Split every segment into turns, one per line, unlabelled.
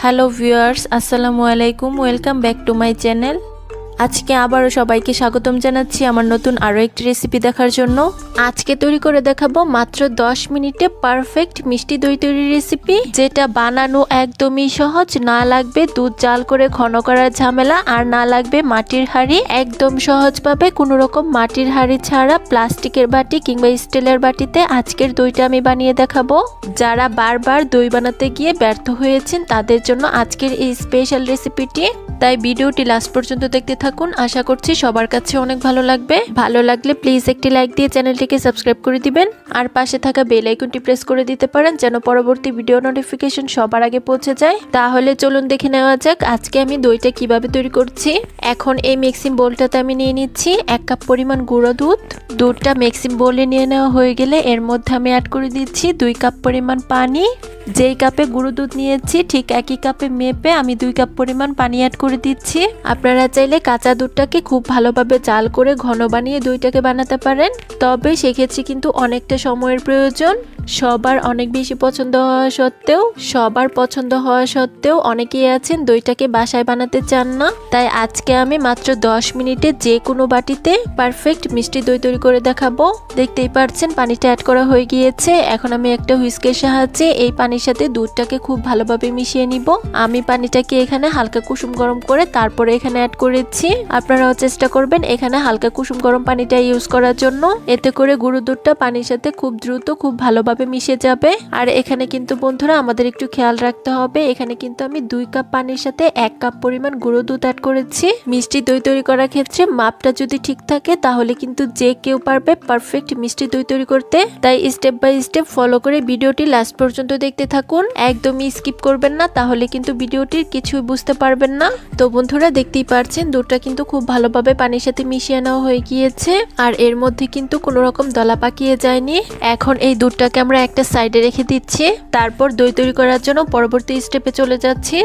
Hello viewers, আসসালামু আলাইকুম। Welcome back to my channel. আজকে আবারও সবাইকে স্বাগতম জানাচ্ছি আমার নতুন আরও একটি রেসিপি দেখার জন্য। আজকে তৈরি করে দেখাবো মাত্র 10 মিনিটে পারফেক্ট মিষ্টি দই তৈরির রেসিপি, যেটা বানানো একদমই সহজ। না লাগবে দুধ জাল করে ঘন করার ঝামেলা, আর না লাগবে মাটির হাঁড়ি। একদম সহজভাবে কোনো রকম মাটির হাঁড়ি ছাড়া প্লাস্টিকের বাটি কিংবা স্টিলের বাটিতে আজকের দইটা আমি বানিয়ে দেখাবো। যারা বারবার দই বানাতে গিয়ে ব্যর্থ হয়েছেন তাদের জন্য আজকের এই স্পেশাল রেসিপিটি। তাই ভিডিওটি লাস্ট পর্যন্ত দেখতে থাকুন। আশা করছি সবার কাছে অনেক ভালো লাগবে। ভালো লাগলে প্লিজ একটি লাইক দিয়ে চ্যানেলটিকে সাবস্ক্রাইব করে দিবেন, আর পাশে থাকা বেল আইকনটি প্রেস করে দিতে পারেন যেন পরবর্তী ভিডিও নোটিফিকেশন সবার আগে পৌঁছে যায়। তাহলে চলুন দেখে নেওয়া যাক আজকে আমি দইটা কিভাবে তৈরি করছি। এখন এই মিক্সিং বোলটাতে আমি নিয়ে নিচ্ছি 1 কাপ পরিমাণ গুঁড়ো দুধ। দুধটা মিক্সিং বোলে নিয়ে নেওয়া হয়ে গেলে এর মধ্যে আমি অ্যাড করে দিচ্ছি 2 কাপ পরিমাণ পানি। যেই কাপে গুঁড়ো দুধ নিয়েছি ঠিক একই কাপে মেপে আমি 2 কাপ পরিমাণ পানি অ্যাড করে দিচ্ছি। আপনারা চাইলে কাঁচা দুধটাকে খুব ভালোভাবে জাল করে ঘন বানিয়ে দইটাকে বানাতে পারেন, তবে সেক্ষেত্রে কিন্তু অনেকটা সময়ের প্রয়োজন। সবার অনেক বেশি পছন্দ হওয়া সত্ত্বেও অনেকেই আছেন দইটাকে বাসায় বানাতে চান না। তাই আজকে আমি মাত্র 10 মিনিটে যে কোনো বাটিতে পারফেক্ট মিষ্টি দই তৈরি করে দেখাবো। দেখতেই পাচ্ছেন পানিটা অ্যাড করা হয়ে গিয়েছে। এখন আমি একটা হুইস্কের সাহায্যে এই পানির সাথে দুধটাকে খুব ভালোভাবে মিশিয়ে নিব। আমি পানিটাকে এখানে হালকা কুসুম গরম করে তারপরে এখানে অ্যাড করেছি। আপনারাও চেষ্টা করবেন এখানে হালকা কুসুম গরম পানিটা ইউজ করার জন্য। এতে করে গুঁড়ো দুধটা পানির সাথে খুব দ্রুত খুব ভালোভাবে মিশে যাবে। আর এখানে কিন্তু বন্ধুরা আমাদের একটু খেয়াল রাখতে হবে, এখানে কিন্তু আমি 2 কাপ পানির সাথে 1 কাপ পরিমাণ গুঁড়ো দুধ অ্যাড করেছি। মিষ্টি দই তৈরি করার ক্ষেত্রে মাপটা যদি ঠিক থাকে তাহলে কিন্তু যে কেউ পারবে পারফেক্ট মিষ্টি দই তৈরি করতে। তাই স্টেপ বাই স্টেপ ফলো করে ভিডিওটি লাস্ট পর্যন্ত দেখতে থাকুন। একদমই স্কিপ করবেন না, তাহলে কিন্তু ভিডিওটির কিছুই বুঝতে পারবেন না। তো বন্ধুরা দেখতেই পাচ্ছেন দুধটা কিন্তু খুব ভালোভাবে পানির সাথে মিশিয়ে নেওয়া হয়ে গিয়েছে, আর এর মধ্যে কিন্তু কোনো রকম দলা পাকিয়ে যায়নি। এখন এই দুধটাকে আমরা একটা সাইডে রেখে দিচ্ছি। তারপর দই তৈরি করার জন্য পরবর্তী স্টেপে চলে যাচ্ছি।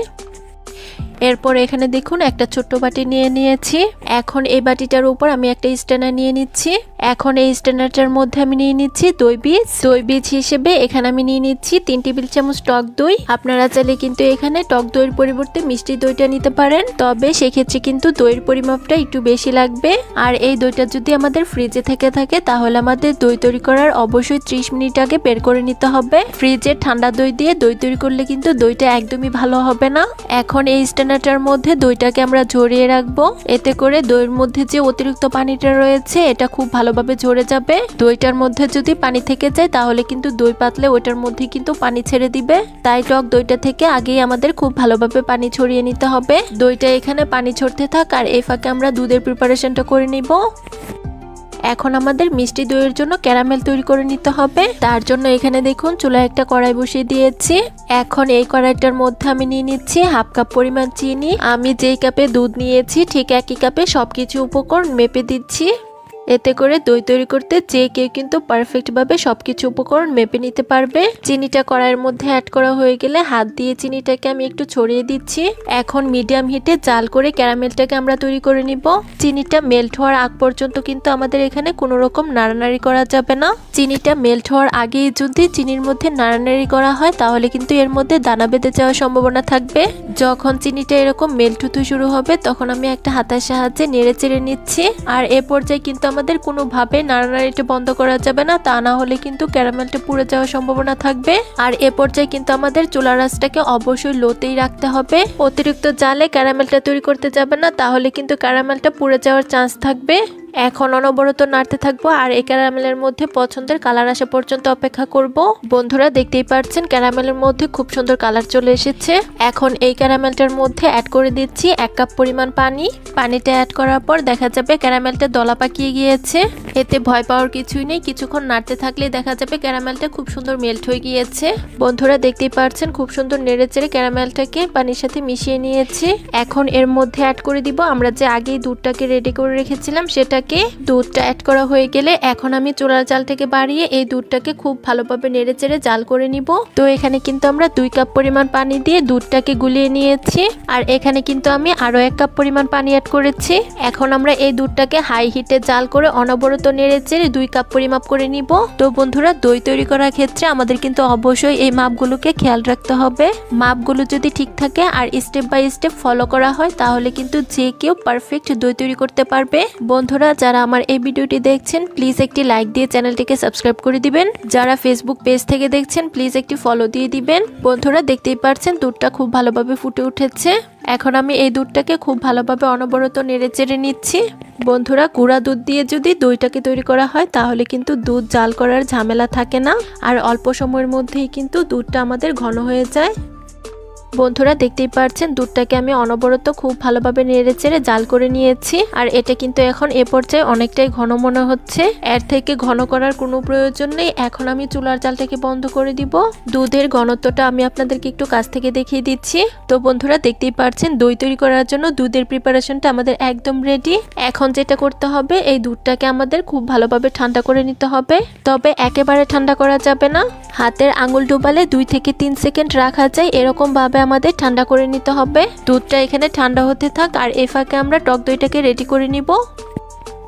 এরপর এখানে দেখুন একটা ছোট্ট বাটি নিয়ে নিয়েছি। এখন এই বাটিটার উপর আমি একটা স্ট্যানার নিয়ে নিচ্ছি। এখন এই স্ট্যানারটার মধ্যে আমি নিয়ে নিচ্ছি দই বীজ হিসেবে এখানে আমি নিয়ে নিচ্ছি 3 টেবিল চামচ টক দই। আপনারা চাইলে কিন্তু এখানে টক দইয়ের পরিবর্তে মিষ্টি দইটা নিতে পারেন, তবে সেক্ষেত্রে কিন্তু দইয়ের পরিমাপটা একটু বেশি লাগবে। আর এই দইটা যদি আমাদের ফ্রিজে থেকে থাকে তাহলে আমাদের দই তৈরি করার অবশ্যই 30 মিনিট আগে বের করে নিতে হবে। ফ্রিজে ঠান্ডা দই দিয়ে দই তৈরি করলে কিন্তু দইটা একদমই ভালো হবে না। এখন এই স্ট্যানারটার মধ্যে দইটাকে আমরা ঝরিয়ে রাখবো। এতে করে দইয়ের মধ্যে যে অতিরিক্ত পানিটা রয়েছে এটা খুব ভালোভাবে ঝরে যাবে। দইটার মধ্যে যদি পানি থেকে যায় তাহলে কিন্তু দই পাতলে ওইটার মধ্যে কিন্তু পানি ছেড়ে দিবে। তাই টক দইটা থেকে আগেই আমাদের খুব ভালোভাবে পানি ছড়িয়ে নিতে হবে। দইটা এখানে পানি ছড়তে থাক, আর এই ফাঁকে আমরা দুধের প্রিপারেশনটা করে নিব। এখন আমাদের মিষ্টি দইয়ের জন্য ক্যারামেল তৈরি করে নিতে হবে। তার জন্য এখানে দেখুন চুলায় একটা কড়াই বসিয়ে দিয়েছি। এখন এই কড়াইটার মধ্যে আমি নিয়ে নিচ্ছি 1/2 কাপ পরিমাণ চিনি। আমি যেই কাপে দুধ নিয়েছি ঠিক একই কাপে সবকিছু উপকরণ মেপে দিচ্ছি। এতে করে দই তৈরি করতে যে কেউ কিন্তু পারফেক্ট ভাবে সবকিছু উপকরণ মেপে নিতে পারবে। চিনিটা কড়াইয়ের মধ্যে অ্যাড করা হয়ে গেলে হাত দিয়ে চিনিটাকে আমি একটু ছড়িয়ে দিচ্ছি। এখন মিডিয়াম হিটে জাল করে ক্যারামেলটাকে আমরা তৈরি করে নিব। চিনিটা মেল্ট হওয়ার আগ পর্যন্ত কিন্তু আমাদের এখানে কোনো রকম নাড়ানাড়ি করা যাবে না। চিনিটা মেল্ট হওয়ার আগেই যদি চিনির মধ্যে নাড়ানাড়ি করা হয় তাহলে কিন্তু এর মধ্যে দানা বেঁধে যাওয়ার সম্ভাবনা থাকবে। যখন চিনিটা এরকম মেল্ট হতে শুরু হবে তখন আমি একটা হাতার সাহায্যে নেড়ে চেড়ে নিচ্ছি। আর এ পর্যায়ে কিন্তু আমাদের কোনোভাবে নাড়ানাড়িটা বন্ধ করা যাবে না, তা না হলে কিন্তু ক্যারামেলটা পুড়ে যাওয়ার সম্ভাবনা থাকবে। আর এ পর্যায়ে কিন্তু আমাদের চুলার আঁচটাকে অবশ্যই লোতেই রাখতে হবে। অতিরিক্ত জালে ক্যারামেলটা তৈরি করতে যাবে না, তাহলে কিন্তু ক্যারামেলটা পুড়ে যাওয়ার চান্স থাকবে। এখন অনবরত নাড়তে থাকবো আর এই ক্যারামেলের মধ্যে পছন্দের কালার আসা পর্যন্ত অপেক্ষা করব। বন্ধুরা দেখতেই পাচ্ছেন ক্যারামেলের মধ্যে খুব সুন্দর কালার চলে এসেছে। এখন এই ক্যারামেলটার মধ্যে অ্যাড করে দিচ্ছি 1 কাপ পরিমাণ পানি। পানিটা অ্যাড করার পর দেখা যাবে ক্যারামেলটা দলা পাকিয়ে গিয়েছে। এতে ভয় পাওয়ার কিছুই নেই, কিছুক্ষণ নাড়তে থাকলে দেখা যাবে ক্যারামেলটা খুব সুন্দর মেল্ট হয়ে গিয়েছে। বন্ধুরা দেখতেই পাচ্ছেন খুব সুন্দর নেড়ে চেড়ে ক্যারামেলটাকে পানির সাথে মিশিয়ে নিয়েছি। এখন এর মধ্যে অ্যাড করে দিব আমরা যে আগেই দুধটাকে রেডি করে রেখেছিলাম সেটা। দুধটা অ্যাড করা হয়ে গেলে এখন আমি চুলার জাল থেকে বাড়িয়ে এই দুধটাকে খুব ভালোভাবে নেড়েচেড়ে জাল করে নিব। তো এখানে কিন্তু আমরা 2 কাপ পরিমাণ পানি দিয়ে দুধটাকে গুলিয়ে নিয়েছি, আর এখানে কিন্তু আমি আরো 1 কাপ পরিমাণ পানি অ্যাড করেছি। এখন আমরা এই দুধটাকে হাই হিটে জাল করে অনবরত নেড়েচেড়ে 2 কাপ পরিমাপ করে নিব। তো বন্ধুরা, দই তৈরি করার ক্ষেত্রে আমাদের কিন্তু অবশ্যই এই মাপগুলোকে খেয়াল রাখতে হবে। মাপগুলো যদি ঠিক থাকে আর স্টেপ বাই স্টেপ ফলো করা হয় তাহলে কিন্তু যে কেউ পারফেক্ট দই তৈরি করতে পারবে। বন্ধুরা, যারা আমার এই ভিডিওটি দেখছেন প্লিজ একটি লাইক দিয়ে চ্যানেলটিকে সাবস্ক্রাইব করে দিবেন। যারা ফেসবুক পেজ থেকে দেখছেন প্লিজ একটি ফলো দিয়ে দিবেন। বন্ধুরা, দেখতেই পাচ্ছেন দুধটা খুব ভালোভাবে ফুটে উঠেছে। এখন আমি এই দুধটাকে খুব ভালোভাবে অনবরত নেড়েচেড়ে নিচ্ছি। বন্ধুরা, গুঁড়া দুধ দিয়ে যদি দইটাকে তৈরি করা হয় তাহলে কিন্তু দুধ জাল করার ঝামেলা থাকে না, আর অল্প সময়ের মধ্যেই কিন্তু দুধটা আমাদের ঘন হয়ে যায়। বন্ধুরা, দেখতেই পাচ্ছেন দুধটাকে আমি অনবরত খুব ভালোভাবে নেড়েচেড়ে জাল করে নিয়েছি, আর এটা কিন্তু এখন এ পর্যায়ে অনেকটাই ঘন মনে হচ্ছে। এর থেকে ঘন করার কোনো প্রয়োজন নেই। এখন আমি চুলার জালটাকে বন্ধ করে দিব। দুধের ঘনত্বটা আমি আপনাদেরকে একটু কাছ থেকে দেখিয়ে দিচ্ছি। তো বন্ধুরা, দেখতেই পাচ্ছেন দই তৈরি করার জন্য দুধের প্রিপারেশনটা আমাদের একদম রেডি। এখন যেটা করতে হবে, এই দুধটাকে আমাদের খুব ভালোভাবে ঠান্ডা করে নিতে হবে, তবে একেবারে ঠান্ডা করা যাবে না। হাতের আঙুল ডুবালে 2 থেকে 3 সেকেন্ড রাখা যায়, এরকম ভাবে আমাদের ঠান্ডা করে নিতে হবে। দুধটা এখানে ঠান্ডা হতে থাক, আর এই ফাঁকে আমরা টক দইটাকে রেডি করে নিব।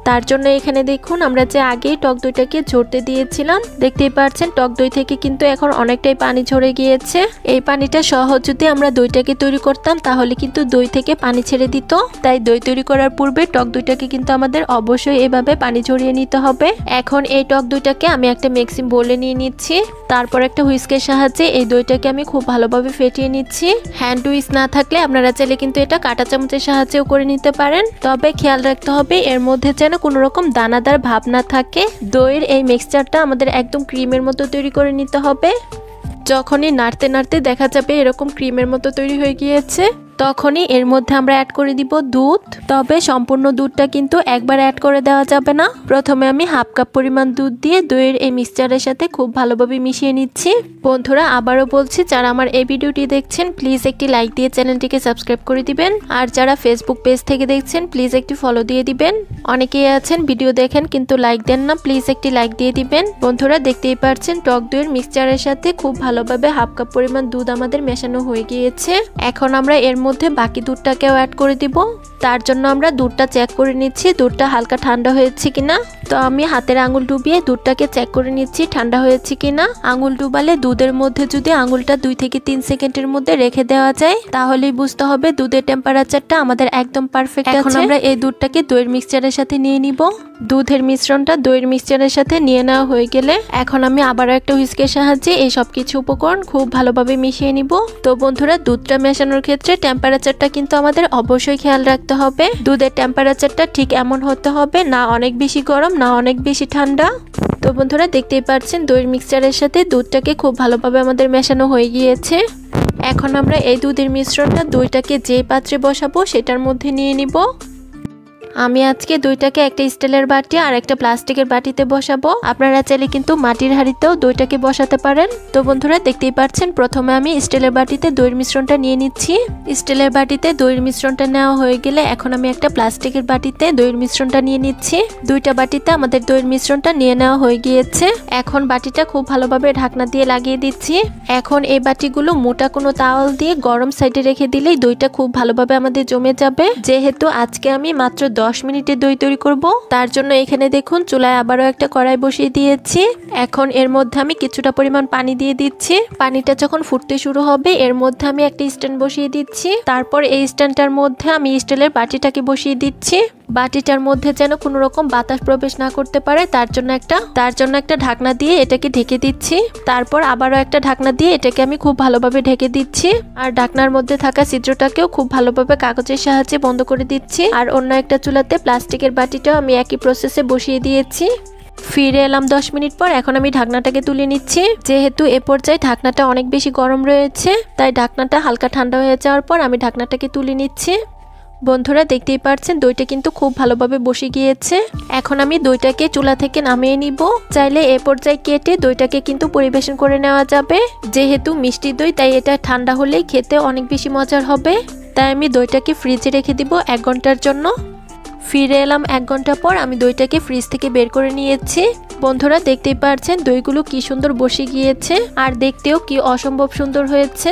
তার জন্য এখানে দেখুন আমরা যে আগেই টক দইটাকে ঝরতে দিয়েছিলাম, দেখতেই পাচ্ছেন টক দই থেকে কিন্তু এখন অনেকটাই পানি ঝরে গিয়েছে। এই পানিটা সহ যদি আমরা দইটাকে তৈরি করতাম তাহলে কিন্তু দই থেকে পানি ছেড়ে দিত। তাই দই তৈরি করার পূর্বে টক দইটাকে কিন্তু আমাদের অবশ্যই এভাবে পানি ঝরিয়ে নিতে হবে। এখন এই টক দইটাকে আমি একটা মিক্সিং বোলে নিয়ে নিচ্ছি। তারপর একটা হুইস্কের সাহায্যে এই দইটাকে আমি খুব ভালোভাবে ফেটিয়ে নিচ্ছি। হ্যান্ড হুইস্ক না থাকলে আপনারা চাইলে কিন্তু এটা কাঁটা চামচের সাহায্যেও করে নিতে পারেন, তবে খেয়াল রাখতে হবে এর মধ্যে যেন কোনো রকম দানাদার ভাব না থাকে। দইয়ের এই মিক্সচারটা আমাদের একদম ক্রিমের মতো তৈরি করে নিতে হবে। যখনই নাড়তে নাড়তে দেখা যাবে এরকম ক্রিমের মতো তৈরি হয়ে গিয়েছে, তখনই এর মধ্যে আমরা অ্যাড করে দিব দুধ। তবে সম্পূর্ণ দুধটা কিন্তু একবার অ্যাড করে দেওয়া যাবে না। প্রথমে আমি হাফ কাপ পরিমাণ দুধ দিয়ে দইয়ের এই মিক্সচারের সাথে খুব ভালোভাবে মিশিয়ে নিচ্ছি। বন্ধুরা, আবারও বলছি, যারা আমার এই ভিডিওটি দেখছেন প্লিজ একটি লাইক দিয়ে চ্যানেলটিকে সাবস্ক্রাইব করে দিবেন, আর যারা ফেসবুক পেজ থেকে দেখছেন প্লিজ একটি ফলো দিয়ে দিবেন। অনেকেই আছেন ভিডিও দেখেন কিন্তু লাইক দেন না, প্লিজ একটি লাইক দিয়ে দিবেন। বন্ধুরা, দেখতেই পাচ্ছেন টক দইয়ের মিক্সচারের সাথে খুব ভালোভাবে হাফ কাপ পরিমাণ দুধ আমাদের মেশানো হয়ে গিয়েছে। এখন আমরা এর মধ্যে বাকি দুধটাকেও অ্যাড করে দিব। তার জন্য আমরা দুধটা চেক করে নিচ্ছি দুধটা হালকা ঠান্ডা হয়েছে কিনা। তো আমি হাতের আঙুল ডুবিয়ে দুধটাকে চেক করে নিচ্ছি ঠান্ডা হয়েছে কিনা। আঙুল ডুবালে দুধের মধ্যে যদি আঙুলটা 2 থেকে 3 সেকেন্ডের মধ্যে রেখে দেওয়া যায় তাহলেই বুঝতে হবে দুধের টেম্পারেচারটা আমাদের একদম পারফেক্ট আছে। এখন আমরা এই দুধটাকে দইয়ের মিক্সচারের সাথে নিয়ে নিব। দুধের মিশ্রণটা দইয়ের মিক্সচারের সাথে নিয়ে নেওয়া হয়ে গেলে এখন আমি আবারও একটা হুইস্কের সাহায্যে এই সব কিছু উপকরণ খুব ভালোভাবে মিশিয়ে নিব। তো বন্ধুরা, দুধটা মেশানোর ক্ষেত্রে টেম্পারেচারটা কিন্তু আমাদের অবশ্যই খেয়াল রাখতে হবে। দুধের টেম্পারেচারটা ঠিক এমন হতে হবে, না অনেক বেশি গরম না অনেক বেশি ঠান্ডা। তো বন্ধুরা, দেখতেই পাচ্ছেন দইয়ের মিক্সচারের সাথে দুধটাকে খুব ভালোভাবে আমাদের মেশানো হয়ে গিয়েছে। এখন আমরা এই দুধের মিশ্রণটা দইটাকে যে পাত্রে বসাবো সেটার মধ্যে নিয়ে নিব। আমি আজকে দইটাকে একটা স্টিলের বাটি আর একটা প্লাস্টিকের বাটিতে বসাবো। আপনারা চাইলে কিন্তু মাটির হাঁড়িতেও দইটাকে বসাতে পারেন। তো বন্ধুরা, দেখতেই পাচ্ছেন প্রথমে আমি স্টিলের বাটিতে দইয়ের মিশ্রণটা নিয়ে নিচ্ছি। স্টিলের বাটিতে দইয়ের মিশ্রণটা নেওয়া হয়ে গেলে এখন আমি একটা প্লাস্টিকের বাটিতে দইয়ের মিশ্রণটা নিয়ে নিচ্ছি। দুইটা বাটিতে আমাদের দইয়ের মিশ্রণটা নিয়ে নেওয়া হয়ে গিয়েছে। এখন বাটিটা খুব ভালোভাবে ঢাকনা দিয়ে লাগিয়ে দিচ্ছি। এখন এই বাটিগুলো মোটা কোনো তাওয়াল দিয়ে গরম সাইডে রেখে দিলেই দইটা খুব ভালোভাবে আমাদের জমে যাবে। যেহেতু আজকে আমি মাত্র 10 মিনিটে দই তৈরি করব, তার জন্য এখানে দেখুন চুলায় আবারও একটা কড়াই বসিয়ে দিয়েছি। এখন এর মধ্যে আমি কিছুটা পরিমাণ পানি দিয়ে দিচ্ছি। পানিটা যখন ফুটতে শুরু হবে এর মধ্যে আমি একটা স্ট্যান্ড বসিয়ে দিচ্ছি। তারপর এই স্ট্যান্ডটার মধ্যে আমি স্টিলের বাটিটাকে বসিয়ে দিচ্ছি। বাটিটার মধ্যে যেন কোনো রকম বাতাস প্রবেশ না করতে পারে তার জন্য একটা ঢাকনা দিয়ে এটাকে ঢেকে দিচ্ছি। তারপর আবারও একটা ঢাকনা দিয়ে এটাকে আমি খুব ভালোভাবে ঢেকে দিচ্ছি। আর ঢাকনার মধ্যে থাকা ছিদ্রটাকেও খুব ভালোভাবে কাগজের সাহায্যে বন্ধ করে দিচ্ছি। আর অন্য একটা চুলাতে প্লাস্টিকের বাটিটাও আমি একই প্রসেসে বসিয়ে দিয়েছি। ফিরে এলাম 10 মিনিট পর। এখন আমি ঢাকনাটাকে তুলে নিচ্ছি। যেহেতু এ পর্যায়ে ঢাকনাটা অনেক বেশি গরম রয়েছে তাই ঢাকনাটা হালকা ঠান্ডা হয়ে যাওয়ার পর আমি ঢাকনাটাকে তুলে নিচ্ছি। বন্ধুরা, দেখতেই পাচ্ছেন দইটা কিন্তু খুব ভালোভাবে বসে গিয়েছে। এখন আমি দইটাকে চুলা থেকে নামিয়ে নিব। চাইলে এ পর্যায়ে কেটে দইটাকে কিন্তু পরিবেশন করে নেওয়া যাবে। যেহেতু মিষ্টি দই তাই এটা ঠান্ডা হলেই খেতে অনেক বেশি মজার হবে। তাই আমি দইটাকে ফ্রিজে রেখে দিব 1 ঘন্টার জন্য। ফিরে এলাম 1 ঘন্টা পর। আমি দইটাকে ফ্রিজ থেকে বের করে নিয়েছি। বন্ধুরা দেখতেই পাচ্ছেন দইগুলো কি সুন্দর বসে গিয়েছে আর দেখতেও কি অসম্ভব সুন্দর হয়েছে।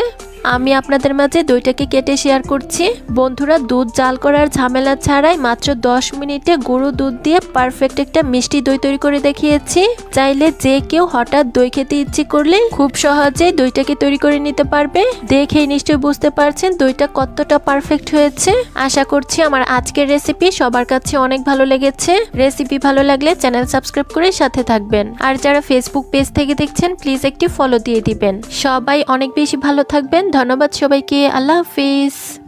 আমি আপনাদের মাঝে দইটাকে কেটে শেয়ার করছি। বন্ধুরা দুধ জাল করার ঝামেলা ছাড়াই মাত্র 10 মিনিটে গুঁড়ো দুধ দিয়ে পারফেক্ট একটা মিষ্টি দই তৈরি করে দেখিয়েছি। চাইলে যে কেউ হঠাৎ দই খেতে ইচ্ছে করলে খুব সহজেই দইটাকে তৈরি করে নিতে পারবে। দেখেই নিশ্চয়ই বুঝতে পারছেন দইটা কতটা পারফেক্ট হয়েছে। আশা করছি আমার আজকের রেসিপি সবার কাছে অনেক ভালো লেগেছে। রেসিপি ভালো লাগলে চ্যানেল সাবস্ক্রাইব করে সাথে থাকবেন। আর যারা ফেসবুক পেজ থেকে দেখছেন প্লিজ একটি ফলো দিয়ে দিবেন। সবাই অনেক বেশি ভালো থাকবেন। ধন্যবাদ সবাইকে। আল্লাহ হাফিজ।